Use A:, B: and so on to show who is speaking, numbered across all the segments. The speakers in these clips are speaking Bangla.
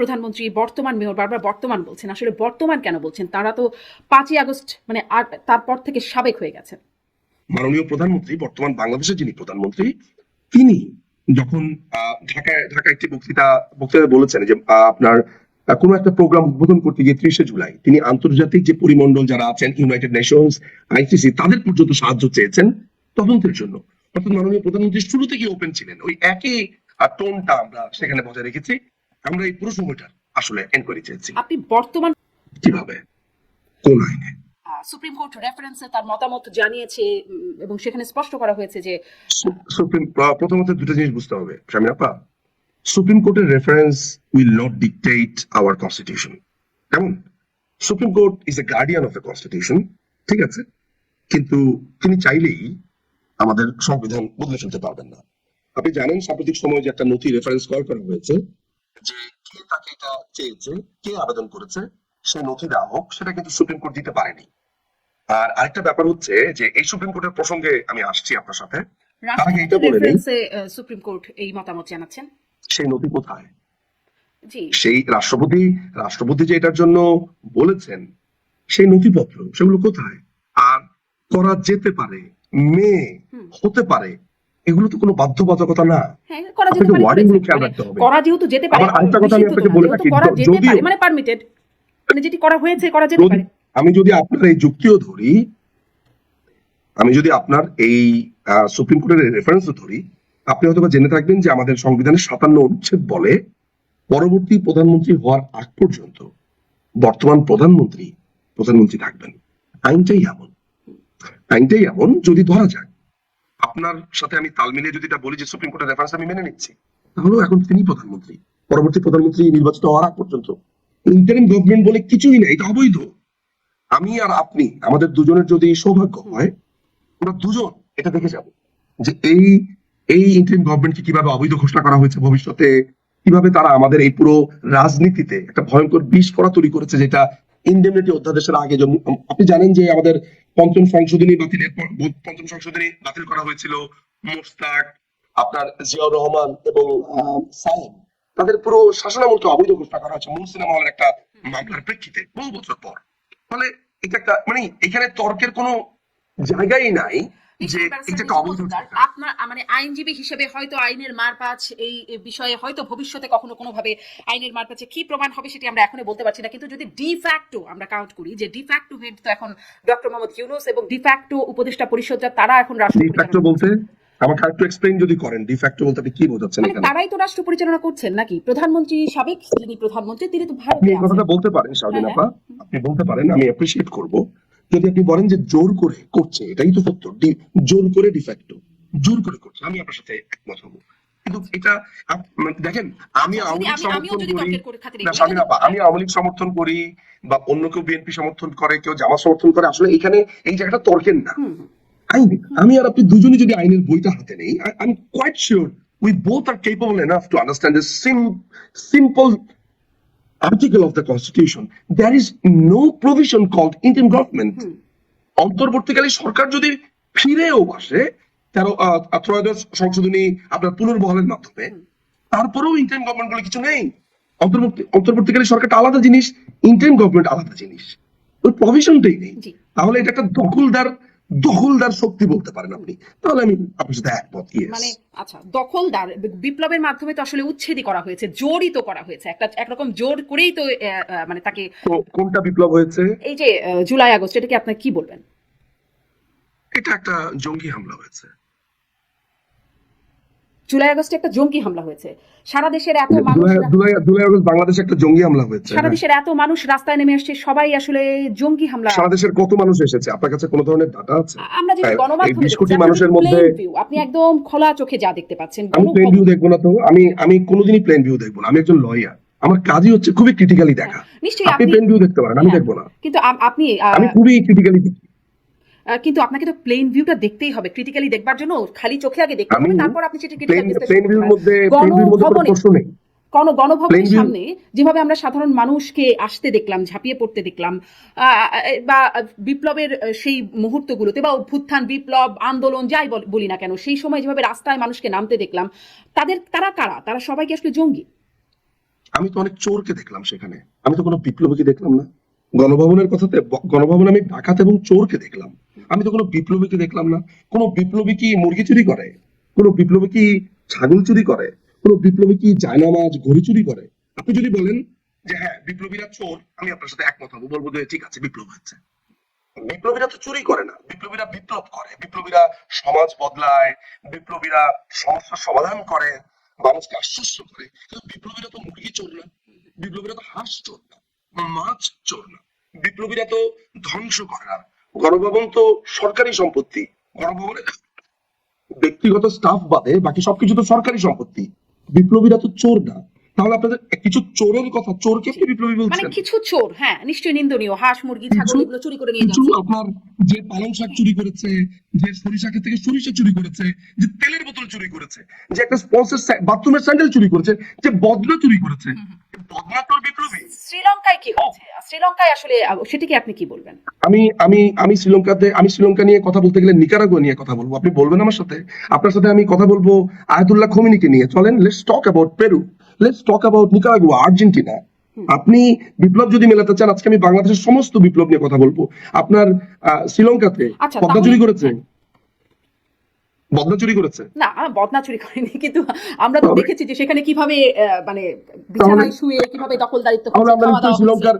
A: প্রধানমন্ত্রী বর্তমান মেয়র বারবার বর্তমান বলছেন, আসলে বর্তমান কেন বলছেন? তারা তো 5ই আগস্ট মানে আর তারপর থেকে সাবেক হয়ে গেছেন।
B: মাননীয় প্রধানমন্ত্রী, বর্তমান বাংলাদেশের যিনি প্রধানমন্ত্রী, তিনি যখন ঢাকা একটি বক্তৃতা বলেছেন যে আপনার কোনো একটা প্রোগ্রাম উদ্বোধন করতে গিয়ে 30শে জুলাই তিনি আন্তর্জাতিক যে পরিমণ্ডল যারা আছেন, ইউনাইটেড নেশনস, আইসিসি, তাদের পর্যন্ত সাহায্য চেয়েছেন তদন্তের জন্য। অর্থাৎ মাননীয় প্রধানমন্ত্রী শুরু থেকে ওপেন ছিলেন, ওই একই টোনটা আমরা সেখানে বজায় রেখেছি। আমরা এই পুরো সময়টা আসলে এনকোয়ারি চেয়েছি।
A: আপনি বর্তমান
B: কিভাবে, কোন আইনে?
A: সুপ্রিম কোর্ট রেফারেন্সে তার মতামত জানিয়েছে এবং সেখানে স্পষ্ট করা হয়েছে যে
B: সুপ্রিম প্রথমত দুটো জিনিস বুঝতে হবে শামিনা আপা, সুপ্রিম কোর্টের reference will not dictate our constitution. কেমন? Supreme court is a guardian of the constitution, ঠিক আছে, কিন্তু তিনি চাইলেই আমাদের সংবিধান বদলে ফেলতে পারবেন না। আপনি জানেন সাম্প্রতিক সময়ে যে একটা নথি রেফারেন্স কল করা হয়েছে, যে কে তাকে এটা চেয়েছে, কে আবেদন করেছে, সেই নথি দেওয়া হোক, সেটা কিন্তু সুপ্রিম কোর্ট দিতে পারেনি। আর আরেকটা ব্যাপার হচ্ছে যে এই সুপ্রিম কোর্টের প্রসঙ্গে আমি আসছি আপনার সাথে, তার আগে এটা বলে নেই
A: সুপ্রিম কোর্ট এই মতামত জানাচ্ছেন।
B: সেই নথি কোথায়?
A: জি,
B: সেই রাষ্ট্রপতি যে এটার জন্য বলেছেন, সেই নথিপত্র সেগুলো কোথায়? আর করা যেতে পারে, মেয়ে হতে পারে, এগুলো তো কোনো বাধ্যবাধকতা না।
A: হ্যাঁ, করা যেতে
B: আপনাকে
A: পারে,
B: ওয়ার্ডিং গুলো খেয়াল রাখতে হবে।
A: করা যেহেতু যেতে পারে,
B: আবার আরেকটা কথা আমি আপনাকে বলে রাখি,
A: করা যেতে
B: যদিও
A: পারে মানে পারমিটেড, মানে যেটি করা হয়েছে করা যেতে পারে।
B: আমি যদি আপনার এই যুক্তিও ধরি, আমি যদি আপনার এই সুপ্রিম কোর্টের রেফারেন্সও ধরি, আপনি হয়তো জেনে থাকবেন যে আমাদের সংবিধানের 57 অনুচ্ছেদ বলে পরবর্তী প্রধানমন্ত্রী হওয়ার আগ পর্যন্ত বর্তমান প্রধানমন্ত্রী থাকবেন। আইনটাই এমন যদি ধরা যাক, আপনার সাথে আমি তাল মিলিয়ে যদি এটা বলি যে সুপ্রিম কোর্টের রেফারেন্স আমি মেনে নিচ্ছি, তাহলে এখন তিনি প্রধানমন্ত্রী, পরবর্তী প্রধানমন্ত্রী নির্বাচিত হওয়ার আগ পর্যন্ত ইন্টারিম গভর্নমেন্ট বলে কিছুই নেই, এটা অবৈধ। আমি আর আপনি, আমাদের দুজনের যদি সৌভাগ্য হয়, আমরা দুজন এটা দেখে যাব যে এই ইন্টারিম গভর্নমেন্টকে কিভাবে অবৈধ ঘোষণা করা হয়েছে, ভবিষ্যতে কিভাবে তারা আমাদের এই পুরো রাজনীতিতে একটা ভয়ঙ্কর বিস্ফোরা তৈরি করেছে, যেটা ইনডেমনিটি অধ্যাদেশের আগে। আপনি জানেন যে আমাদের পঞ্চম সংশোধনী বাতিল করা হয়েছিল। মোশতাক, আপনার জিয়াউর রহমান এবং সাইম, তাদের পুরো শাসনামলকে অবৈধ ঘোষণা করা হয়েছে মূল সিনেমা হলের একটা মামলার প্রেক্ষিতে বহু বছর পর। ফলে এটা একটা মানে এখানে তর্কের কোনো জায়গাই নাই যে এটা একটা অবৈধ।
A: আপনার মানে আইনজীবী হিসেবে হয়তো আইনের মারপ্যাচ এই বিষয়ে হয়তো ভবিষ্যতে কখনো কোনোভাবে আইনের মারপ্যাচে কি প্রমাণ হবে সেটি আমরা এখনো বলতে পারছি না, কিন্তু যদি ডিফ্যাক্টো আমরা কাউন্ট করি যে ডিফ্যাক্টো হেড তো এখন ডক্টর মোহাম্মদ ইউনূস এবং ডিফ্যাক্টো উপদেষ্টা পরিষদ, তারা এখন রাষ্ট্র
B: ডিফ্যাক্টো বলতে আমাকে একটু এক্সপ্লেইন যদি করেন, ডিফ্যাক্টো বলতে আপনি কি বোঝাচ্ছেন?
A: মানে তারাই তো রাষ্ট্র পরিচালনা করছেন নাকি? প্রধানমন্ত্রী, সাবেক যিনি প্রধানমন্ত্রী, তিনি তো ভারতে
B: আছেন। কথাটা বলতে পারেন শারমিন আপা, আপনি বলতে পারেন, আমি অ্যাপ্রিশিয়েট করব যদি আপনি বলেন যে জোর করে করছে, এটাই তো সত্য, জোর করে ডিফ্যাক্টো জোর করে করছে, আমি আপনার সাথে একমত হব। কিন্তু এটা দেখেন, আমি আওয়ামী লীগ সমর্থন করি না শারমিন আপা, আমি আওয়ামী লীগ সমর্থন করি বা অন্য কেউ বিএনপি সমর্থন করে, কেউ জামাত সমর্থন করে, আসলে এখানে এই জায়গাটা তর্কের না। আমি আর আপনি দুজনই যদি আইনের বইটা হাতে নেই, I am quite sure we both are capable enough to understand the simple article of the constitution. There is no provision called interim government. অন্তর্বর্তীকালী সরকার যদি ফিরেও আসে ত্রয়োদশ সংশোধনী আপনার পুনর্বহালের মাধ্যমে, তারপরেও ইন্টারিম গভর্নমেন্ট বলে কিছু নেই। অন্তর্বর্তীকালী সরকারটা আলাদা জিনিস, ইন্টারিম গভর্নমেন্ট আলাদা জিনিস, ওই প্রভিশনটাই নেই। তাহলে এটা একটা দখলদার শক্তি বলতে পারেন আপনি, তাহলে আমি আপনার সাথে একমত।
A: মানে আচ্ছা, দখলদার বিপ্লবের মাধ্যমে তো আসলে উচ্ছেদই করা হয়েছে, জোরই তো করা হয়েছে, একরকম জোর করেই তো মানে তাকে।
B: কোনটা বিপ্লব হয়েছে?
A: এই যে জুলাই আগস্ট, এটাকে আপনি কি বলবেন?
B: এটা একটা জঙ্গি হামলা হয়েছে।
A: জুলাই আগস্টে একটা জঙ্গি হামলা হয়েছে। সারা দেশের এত মানুষ,
B: জুলাই আগস্ট বাংলাদেশে একটা জঙ্গি হামলা হয়েছে।
A: সারা দেশের এত মানুষ রাস্তায় নেমে আসছে, সবাই আসলে জঙ্গি হামলা।
B: সারা দেশের কত মানুষ এসেছে? আপনার কাছে কোনো ধরনের ডাটা আছে?
A: আমরা যে গণমাধ্যমে
B: 20 কোটি মানুষের মধ্যে
A: আপনি একদম খোলা চোখে যা দেখতে পাচ্ছেন।
B: আমি প্লেন ভিউ দেখবো না তো, আমি কোনোদিনই প্লেন ভিউ দেখবো না। আমি একজন লয়ার, আমার কাজই হচ্ছে খুবই ক্রিটিক্যালি দেখা।
A: নিশ্চয়ই
B: আপনি প্লেন ভিউ দেখতে পারেন, আমি দেখবো না।
A: কিন্তু
B: আমি খুবই ক্রিটিক্যালি দেখি।
A: কিন্তু আপনাকে তো প্লেন ভিউটা দেখতেই হবে, ক্রিটিক্যালি দেখবার জন্য খালি চোখে আগে দেখতে হবে, তারপর আপনি সেটা
B: প্লেন ভিউর মধ্যে কোনো প্রশ্ন নেই।
A: গণভবনের সামনে যেভাবে আমরা সাধারণ মানুষকে আসতে দেখলাম, ঝাঁপিয়ে পড়তে দেখলাম, বা বিপ্লবের সেই মুহূর্তগুলোতে বা অভ্যুত্থান, বিপ্লব, আন্দোলন যাই বলি না কেন, সেই সময় যেভাবে রাস্তায় মানুষকে নামতে দেখলাম, তারা কারা? তারা সবাই কি আসলে জঙ্গি?
B: আমি তো অনেক চোরকে দেখলাম সেখানে, আমি তো কোনো বিপ্লবীকে দেখলাম না। গণভবনের কথাতে গণভবনে আমি ডাকাত এবং চোরকে দেখলাম, আমি তো কোনো বিপ্লবীকে দেখলাম না। কোনো বিপ্লবী কি মুরগি চুরি করে? কোনো বিপ্লবী কি ছাগল চুরি করে? কোনো বিপ্লবী কি জায়নামাজ ঘড়ি চুরি করে? আপনি যদি বলেন যে হ্যাঁ বিপ্লবীরা চোর, আমি আপনার সাথে একমত হবো, বলবো যে ঠিক আছে বিপ্লব হচ্ছে। বিপ্লবীরা তো চুরি করে না, বিপ্লবীরা বিপ্লব করে, বিপ্লবীরা সমাজ বদলায়, বিপ্লবীরা সমস্যার সমাধান করে, মানুষকে আশ্বস্ত করে। কিন্তু বিপ্লবীরা তো মুরগি চোর না, বিপ্লবীরা তো হাঁস চোর না, মাছ চোর না, বিপ্লবীরা তো ধ্বংস করে না। গণভবন তো সরকারি সম্পত্তি, গণভবনে ব্যক্তিগত স্টাফ বাদে বাকি সবকিছু তো সরকারি সম্পত্তি। বিপ্লবীরা তো চোর না। তাহলে আপনাদের কিছু চোরের কথা, চোরকে আপনি বিপ্লবী
A: মানে
B: বলছেন?
A: কিছু চোর, হ্যাঁ নিশ্চয়ই নিন্দনীয়, হাঁস মুরগি ছাগল
B: কিছু
A: এগুলো চুরি করে নিয়ে
B: কিছু
A: যাচ্ছে।
B: আপনার যে পালং শাক চুরি করেছে, যে সরিষা ক্ষেত থেকে সরিষা চুরি করেছে, যে তেলের বোতল চুরি করেছে, যে একটা স্পন্সর বাথরুমের স্যান্ডেল চুরি করেছে, যে বদনা চুরি করেছে, বদনা তো বিপ্লবী।
A: শ্রীলঙ্কায় কি হচ্ছে? শ্রীলঙ্কায় আসলে সেটিকে আপনি কি বলবেন?
B: আমি শ্রীলঙ্কা নিয়ে কথা বলতে গেলে নিকারাগুয়া নিয়ে কথা বলবো। আপনি বলবেন আমার সাথে? আপনার সাথে আমি কথা বলবো আয়াতুল্লাহ খোমেনিকে নিয়ে। চলেন, let's talk about Peru, let's talk about Nicaragua, Argentina. আপনি বিপ্লব যদি মেলাতে চান, আজকে আমি বাংলাদেশের সমস্ত বিপ্লব নিয়ে কথা বলবো। আপনার শ্রীলঙ্কাতে
A: আচ্ছা,
B: পদ্মা
A: তাহলে
B: চুরি করেছে, বদনা চুরি করেছে।
A: না বদনা চুরি করেনি, কিন্তু আমরা তো
B: তাহলে
A: দেখেছি যে সেখানে কিভাবে মানে
B: তাহলে
A: বিছানায় শুয়ে কিভাবে দখলদারিত্ব
B: তাহলে
A: করছে,
B: আমরা
A: খাওয়া
B: নিশ্চয়ই
A: দাওয়া হচ্ছে।
B: শ্রীলঙ্কার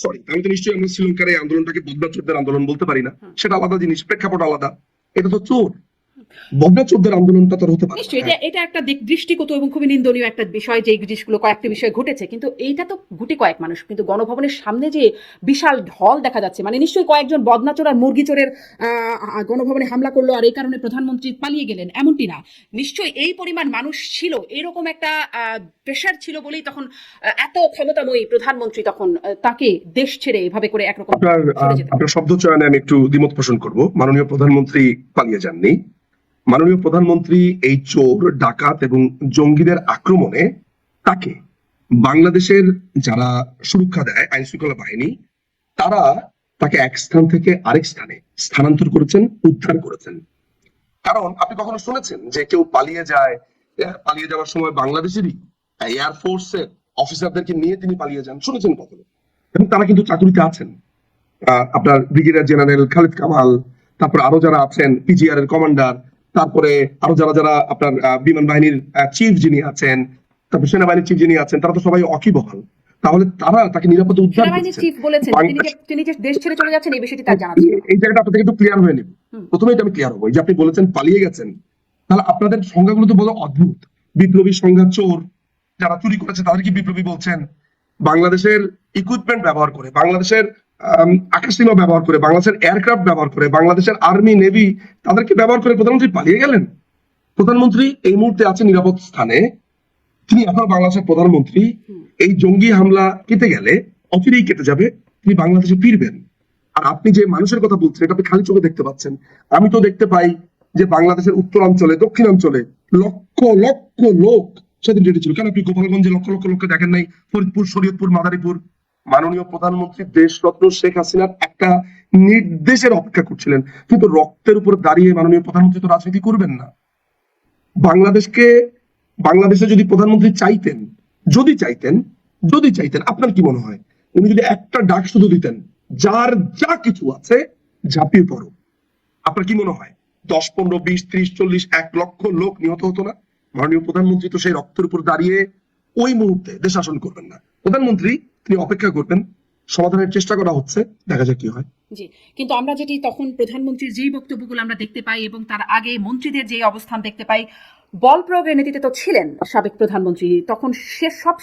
B: সরি, আমি তো নিশ্চয়ই আমরা শ্রীলঙ্কার এই আন্দোলনটাকে বদনা চোরদের আন্দোলন বলতে পারি না, সেটা আলাদা জিনিস, প্রেক্ষাপট আলাদা। এটা তো চোর, বদনা চোরদের আন্দোলনটা তো হতে পারে না।
A: নিশ্চয়ই এটা
B: হ্যাঁ,
A: এটা একটা দৃষ্টিগত এবং খুবই নিন্দনীয় একটা বিষয়, যে এই জিনিসগুলো কয়েকটি বিষয় ঘটেছে, কিন্তু এইটা তো গুটি কয়েক মানুষ, কিন্তু গণভবনের সামনে যে বিশাল ঢল দেখা যাচ্ছে, মানে নিশ্চয়ই কয়েকজন বদনাচোর আর মুরগি চোরের গণভবনে হামলা করলো আর এই কারণে প্রধানমন্ত্রী পালিয়ে গেলেন, এমনটি না। নিশ্চয়ই এই পরিমাণ মানুষ ছিল, এরকম একটা প্রেশার ছিল বলেই তখন এত ক্ষমতাময়ী প্রধানমন্ত্রী তখন তাকে দেশ ছেড়ে এভাবে করে একরকম
B: আপনার
A: সরে যেতে।
B: আপনার শব্দ চয়নে আমি একটু দ্বিমত পোষণ করব। মাননীয় প্রধানমন্ত্রী পালিয়ে যাননি। মাননীয় প্রধানমন্ত্রী এই চোর, ডাকাত এবং জঙ্গিদের আক্রমণে তাকে বাংলাদেশের যারা সুরক্ষা দেয়, আইন শৃঙ্খলা বাহিনী, তারা তাকে এক স্থান থেকে আরেক স্থানে স্থানান্তর করেছেন, উদ্ধার করেছেন। কারণ আপনি কখনো শুনেছেন যে কেউ পালিয়ে যায়, পালিয়ে যাওয়ার সময় বাংলাদেশেরই এয়ারফোর্সের অফিসারদেরকে নিয়ে তিনি পালিয়ে যান? শুনেছেন কখনো? এবং তারা কিন্তু চাকরিতে আছেন। আপনার ব্রিগেডিয়ার জেনারেল খালিদ কামাল, তারপর আরো যারা আছেন পিজিআর এর কমান্ডার, তারপরে আরো যারা যারা আপনার বিমান বাহিনীর চিফ যিনি আছেন, তারপর সেনাবাহিনীর চিফ যিনি আছেন, তারা তো সবাই অকিবহাল। তাহলে তারা তাকে নিরাপদে উদ্ধার
A: সেনাবাহিনীর
B: করছেন।
A: চিফ বলেছেন তিনি যে দেশ ছেড়ে চলে যাচ্ছেন, এই বিষয়টি তার জানা ছিল।
B: এই জায়গাটা আপনাদের একটু ক্লিয়ার হয়ে নিব। প্রথমে এটা আমি ক্লিয়ার হবো, এই যে আপনি বলেছেন পালিয়ে গেছেন, তাহলে আপনাদের সংজ্ঞাগুলো তো বড় অদ্ভুত। বিপ্লবী সংজ্ঞা চোর, যারা চুরি করেছে তাদেরকে বিপ্লবী বলছেন। বাংলাদেশের ইকুইপমেন্ট ব্যবহার করে, বাংলাদেশের আকাশসীমা ব্যবহার করে, বাংলাদেশের এয়ারক্রাফট ব্যবহার করে, বাংলাদেশের আর্মি নেভি, তাদেরকে ব্যবহার করে প্রধানমন্ত্রী পালিয়ে গেলেন। প্রধানমন্ত্রী এই মুহূর্তে আছে নিরাপদ স্থানে, তিনি এখন বাংলাদেশের প্রধানমন্ত্রী। এই জঙ্গি হামলা কেটে গেলে, অচিরেই কেটে যাবে, তিনি বাংলাদেশে ফিরবেন। আর আপনি যে মানুষের কথা বলছেন, এটা আপনি খালি চোখে দেখতে পাচ্ছেন। আমি তো দেখতে পাই যে বাংলাদেশের উত্তরাঞ্চলে, দক্ষিণাঞ্চলে লক্ষ লক্ষ লোক সেদিন রেডি ছিল। কেন আপনি গোপালগঞ্জে লক্ষ লক্ষ লোককে দেখেন নাই? ফরিদপুর, শরীয়তপুর, মাদারীপুর। মাননীয় প্রধানমন্ত্রী দেশরত্ন শেখ হাসিনার একটা নির্দেশের অপেক্ষা করছিলেন, কিন্তু রক্তের উপর দাঁড়িয়ে মাননীয় প্রধানমন্ত্রী তো রাজনীতি করবেন না। বাংলাদেশে যদি প্রধানমন্ত্রী চাইতেন, যদি চাইতেন, আপনার কি মনে হয় উনি যদি একটা ডাক শুধু দিতেন, যার যা কিছু আছে ঝাঁপিয়ে পড়ো, আপনার কি মনে হয় 10, 15, 20, 30, 40, 1 লক্ষ লোক নিহত হতো না? মাননীয় প্রধানমন্ত্রী তো সেই রক্তের উপর দাঁড়িয়ে ওই মুহূর্তে দেশ শাসন করবেন না। প্রধানমন্ত্রী তিনি অপেক্ষা করবেন, সমাধানের চেষ্টা করা হচ্ছে, দেখা যাক কি হয়।
A: জি, কিন্তু আমরা যেটি তখন প্রধানমন্ত্রীর যেই বক্তব্যগুলো আমরা দেখতে পাই এবং তার আগে মন্ত্রীদের যে অবস্থান দেখতে পাই, বল প্রয়োগের নীতিতে তো ছিলেন সাবেক প্রধানমন্ত্রী। তখন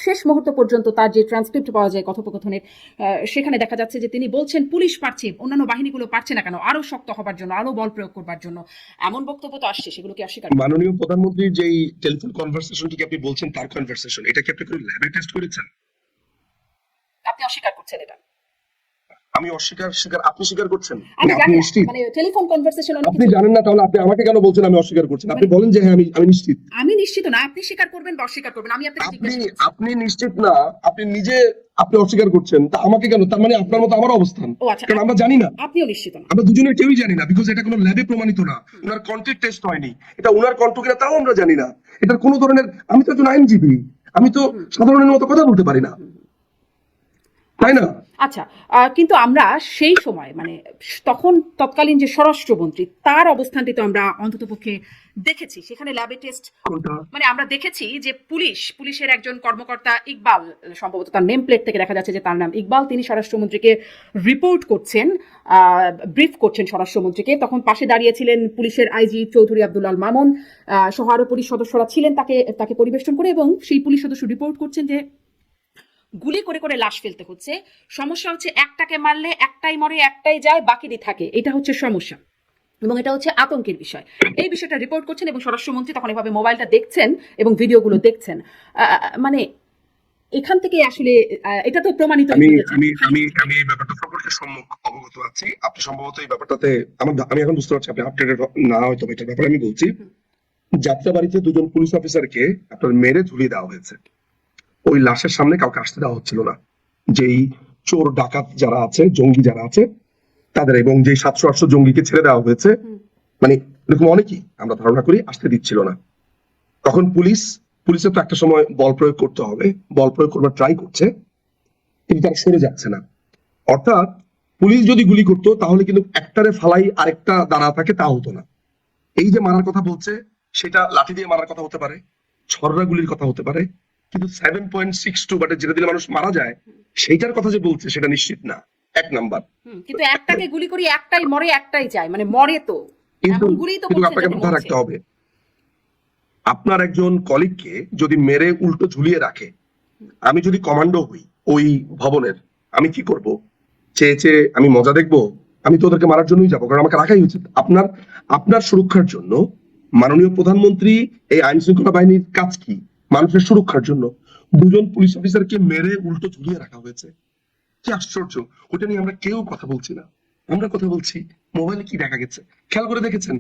A: শেষ মুহূর্ত পর্যন্ত তার যে ট্রান্সক্রিপ্ট পাওয়া যায় কথোপকথনের, সেখানে দেখা যাচ্ছে যে তিনি বলছেন পুলিশ পারছে, অন্যান্য বাহিনীগুলো পারছে না কেন, আরো শক্ত হবার জন্য, আরো বল প্রয়োগ করবার জন্য, এমন বক্তব্য তো আসছে, সেগুলোকে অস্বীকার।
B: মাননীয় প্রধানমন্ত্রীর যেই টেলিফোন কনভারসেশনটিকে আপনি বলছেন, তার কনভারসেশন, এটা কি আপনি কোনো ল্যাবে টেস্ট করেছেন?
A: আপনি অস্বীকার করছেন এটা?
B: আমি অস্বীকার আপনি স্বীকার করছেন,
A: আমি
B: আপনি
A: জানি না,
B: নিশ্চিত?
A: মানে টেলিফোন কনভারসেশন অনেক
B: আপনি
A: কিছু।
B: জানেন না, তাহলে আপনি আমাকে কেন বলছেন আমি অস্বীকার করছেন? আপনি বলেন যে হ্যাঁ আমি নিশ্চিত।
A: আমি নিশ্চিত না, আপনি স্বীকার করবেন বা অস্বীকার করবেন, আমি আপনাকে
B: আপনি
A: জিজ্ঞাসা করছি।
B: আপনি নিশ্চিত না, আপনি নিজে আপনি অস্বীকার করছেন, তা আমাকে কেন? তার মানে আপনার মতো আমার অবস্থান,
A: ও আচ্ছা,
B: কারণ আমরা জানি না,
A: আপনিও নিশ্চিত না।
B: আমরা দুজনের কেউই জানি না, বিকজ এটা কোনো ল্যাবে প্রমাণিত না, ওনার কন্টেন্ট টেস্ট হয়নি, এটা ওনার কণ্ঠ কিনা তাও আমরা জানি না। এটার কোনো ধরনের, আমি তো একজন আইনজীবী, আমি তো সাধারণের মতো কথা বলতে পারি না, তাই না?
A: আচ্ছা, কিন্তু আমরা সেই সময় মানে তখন তৎকালীন যে স্বরাষ্ট্রমন্ত্রী তার অবস্থানটি তো আমরা অন্ততপক্ষে দেখেছি, সেখানে ল্যাবে টেস্ট,
B: কোনটা?
A: মানে আমরা দেখেছি যে পুলিশের একজন কর্মকর্তা ইকবাল, সম্ভবত তার নেম প্লেট থেকে দেখা যাচ্ছে যে তার নাম ইকবাল, তিনি স্বরাষ্ট্রমন্ত্রীকে রিপোর্ট করছেন, ব্রিফ করছেন স্বরাষ্ট্রমন্ত্রীকে। তখন পাশে দাঁড়িয়েছিলেন পুলিশের আইজি চৌধুরী আব্দুল আল মামুন, সহ আরো পুলিশ সদস্যরা ছিলেন তাকে পরিবেষ্টন করে, এবং সেই পুলিশ সদস্য রিপোর্ট করছেন যে গুলি করে করে লাশ ফেলতে হচ্ছে। সমস্যা হচ্ছে একটাকে মারলে একটাই মরে একটাই যায়, বাকিটি থাকে, এটা হচ্ছে সমস্যা এবং এটা হচ্ছে আতঙ্কের বিষয়। এই বিষয়টা রিপোর্ট করছেন এবং স্বরাষ্ট্রমন্ত্রী তখন এভাবে মোবাইলটা দেখছেন এবং ভিডিওগুলো দেখছেন। মানে এখান থেকে আসলে এটা তো প্রমাণিত
B: আমি
A: হয়ে গেছে।
B: আমি আমি আমি এই ব্যাপারটা সম্পর্কে অবগত আছি। আপনি সম্ভবত এই ব্যাপারটাতে আমি এখন বুঝতে পারছি আপনি আপডেটেড না, হয়তো এটার ব্যাপারে আমি বলছি। যাত্রাবাড়িতে দুজন পুলিশ অফিসারকে আপনার মেরে ঝুলিয়ে দেওয়া হয়েছে। ওই লাশের সামনে কাউকে আসতে দেওয়া হচ্ছিল না, যেই চোর ডাকাত যারা আছে, জঙ্গি যারা আছে তাদের, এবং যে 700-800 জঙ্গিকে ছেড়ে দেওয়া হয়েছে, মানে এরকম অনেকেই আমরা ধারণা করি আসতে দিচ্ছিল না। তখন পুলিশের তো একটা সময় বল প্রয়োগ করতে হবে, বল প্রয়োগ করবার ট্রাই করছে, কিন্তু তারা সরে যাচ্ছে না। অর্থাৎ পুলিশ যদি গুলি করতো তাহলে কিন্তু একটারে ফালাই আরেকটা দাঁড়া থাকে, তা হতো না। এই যে মারার কথা বলছে, সেটা লাঠি দিয়ে মারার কথা হতে পারে, ছররা গুলির কথা হতে পারে, কিন্তু 7.62 বাটে যেটা দিলে মানুষ মারা যায়, সেইটার কথা যে বলছে সেটা নিশ্চিত না, এক নাম্বার।
A: কিন্তু একটাকে গুলি করি একটাই মরে একটাই যায়, মানে মরে তো
B: কিন্তু
A: এমন গুলি তো
B: কিন্তু
A: করছে
B: আপনাকে
A: যাতে
B: মাথায়
A: মরছে।
B: রাখতে হবে, আপনার একজন কলিগকে যদি মেরে উল্টো ঝুলিয়ে রাখে, আমি যদি কমান্ডো হই ওই ভবনের, আমি কি করব? চেয়ে চেয়ে আমি মজা দেখবো? আমি তো ওদেরকে মারার জন্যই যাবো, কারণ আমাকে রাখাই উচিত। আপনার সুরক্ষার জন্য মাননীয় প্রধানমন্ত্রী, এই আইন শৃঙ্খলা বাহিনীর কাজ কি? মানুষের সুরক্ষার জন্য দুজন পুলিশ অফিসারকে মেরে উল্টো ঝুলিয়ে রাখা হয়েছে। কি আশ্চর্য! ওটা নিয়ে আমরা কেউ কথা বলছি না, আমরা কথা বলছি মোবাইলে কি দেখা গেছে। খেয়াল করে দেখেছেন